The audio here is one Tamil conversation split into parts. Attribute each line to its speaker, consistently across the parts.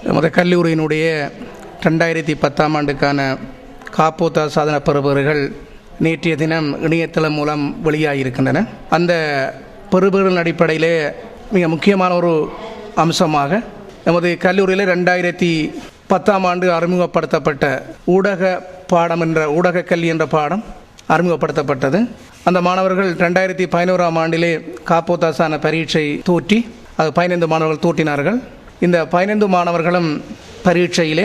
Speaker 1: நமது கல்லூரியினுடைய 2010ஆம் ஆண்டுக்கான காப்போத்தா சாதன பெறுபவர்கள் நேற்றைய தினம் இணையதளம் மூலம் வெளியாகியிருக்கின்றன. அந்த பெறுபவர்களின் அடிப்படையிலே மிக முக்கியமான ஒரு அம்சமாக நமது கல்லூரியில் 2010ஆம் ஆண்டு அறிமுகப்படுத்தப்பட்ட ஊடக பாடம் என்ற ஊடக கல்வி என்ற பாடம் அறிமுகப்படுத்தப்பட்டது. அந்த மாணவர்கள் 2011ஆம் ஆண்டிலே காப்போத்தா சாதன பரீட்சை தோற்றி அது 15 மாணவர்கள் தோற்றினார்கள். இந்த 15 மாணவர்களும் பரீட்சையிலே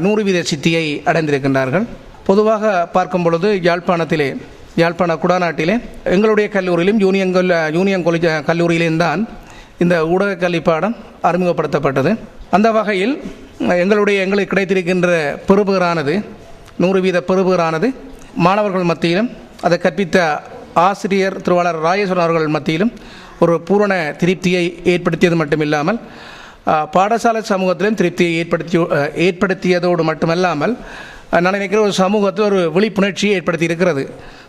Speaker 1: 100% சித்தியை அடைந்திருக்கின்றார்கள். பொதுவாக பார்க்கும் பொழுது யாழ்ப்பாண குடாநாட்டிலே எங்களுடைய கல்லூரியிலும் யூனியன் காலேஜ் கல்லூரியிலும் தான் இந்த ஊடக கல்வி பாடம் அறிமுகப்படுத்தப்பட்டது. அந்த வகையில் எங்களுக்கு கிடைத்திருக்கின்ற பெறுபவரானது 100% பெறுபவரானது மாணவர்கள் மத்தியிலும் அதை கற்பித்த ஆசிரியர் திருவாளர் ராஜேஸ்வரன் அவர்கள் மத்தியிலும் ஒரு பூரண திருப்தியை ஏற்படுத்தியது மட்டுமில்லாமல் பாடசாலை சமூகத்திலும் திருப்தியை ஏற்படுத்தியதோடு மட்டுமல்லாமல் நான் நினைக்கிற ஒரு சமூகத்தில் ஒரு விழிப்புணர்ச்சியை ஏற்படுத்தி இருக்கிறது.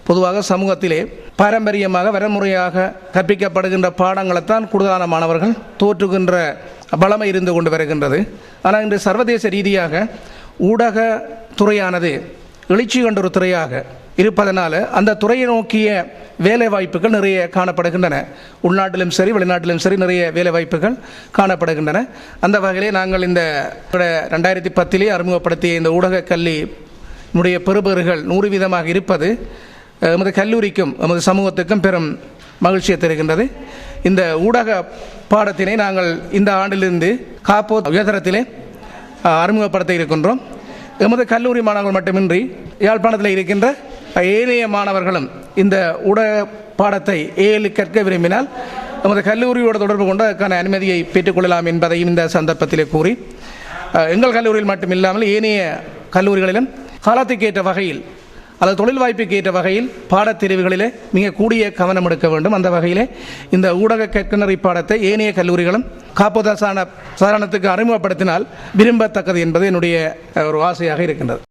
Speaker 1: பொதுவாக சமூகத்திலே பாரம்பரியமாக வரமுறையாக கற்பிக்கப்படுகின்ற பாடங்களைத்தான் கூடுதலான மாணவர்கள் தோற்றுகின்ற பலமை இருந்து கொண்டு வருகின்றது. ஆனால் இன்று சர்வதேச ரீதியாக ஊடக துறையானது எழுச்சி கொண்ட ஒரு துறையாக இருப்பதனால அந்த துறையை நோக்கிய வேலை வாய்ப்புகள் நிறைய காணப்படுகின்றன. உள்நாட்டிலும் சரி வெளிநாட்டிலும் சரி நிறைய வேலை வாய்ப்புகள் காணப்படுகின்றன. அந்த வகையிலே நாங்கள் இந்த 2010 அறிமுகப்படுத்திய இந்த ஊடக கல்வியினுடைய பெறுபவர்கள் 100% இருப்பது எமது கல்லூரிக்கும் எமது சமூகத்துக்கும் பெரும் மகிழ்ச்சியை தருகின்றது. இந்த ஊடக பாடத்தினை நாங்கள் இந்த ஆண்டிலிருந்து காப்போத்தா உயர்தரத்திலே அறிமுகப்படுத்த இருக்கின்றோம். எமது கல்லூரி மாணவர்கள் மட்டுமின்றி யாழ்ப்பாணத்தில் இருக்கின்ற ஏனைய மாணவர்களும் இந்த ஊடக பாடத்தை கற்க விரும்பினால் நமது கல்லூரியோடு தொடர்பு கொண்டு அதற்கான அனுமதியை பெற்றுக்கொள்ளலாம் என்பதையும் இந்த சந்தர்ப்பத்திலே கூறி, எங்கள் கல்லூரியில் மட்டுமில்லாமல் ஏனைய கல்லூரிகளிலும் காலத்துக்கேற்ற வகையில் அல்லது தொழில் வாய்ப்புக்கு ஏற்ற வகையில் பாடத்தெரிவுகளிலே மிக கூடிய கவனம் எடுக்க வேண்டும். அந்த வகையிலே இந்த ஊடக கற்கனறி பாடத்தை ஏனைய கல்லூரிகளும் காப்போத்தா சாதனத்துக்கு அறிமுகப்படுத்தினால் விரும்பத்தக்கது என்பது என்னுடைய ஒரு ஆசையாக இருக்கின்றது.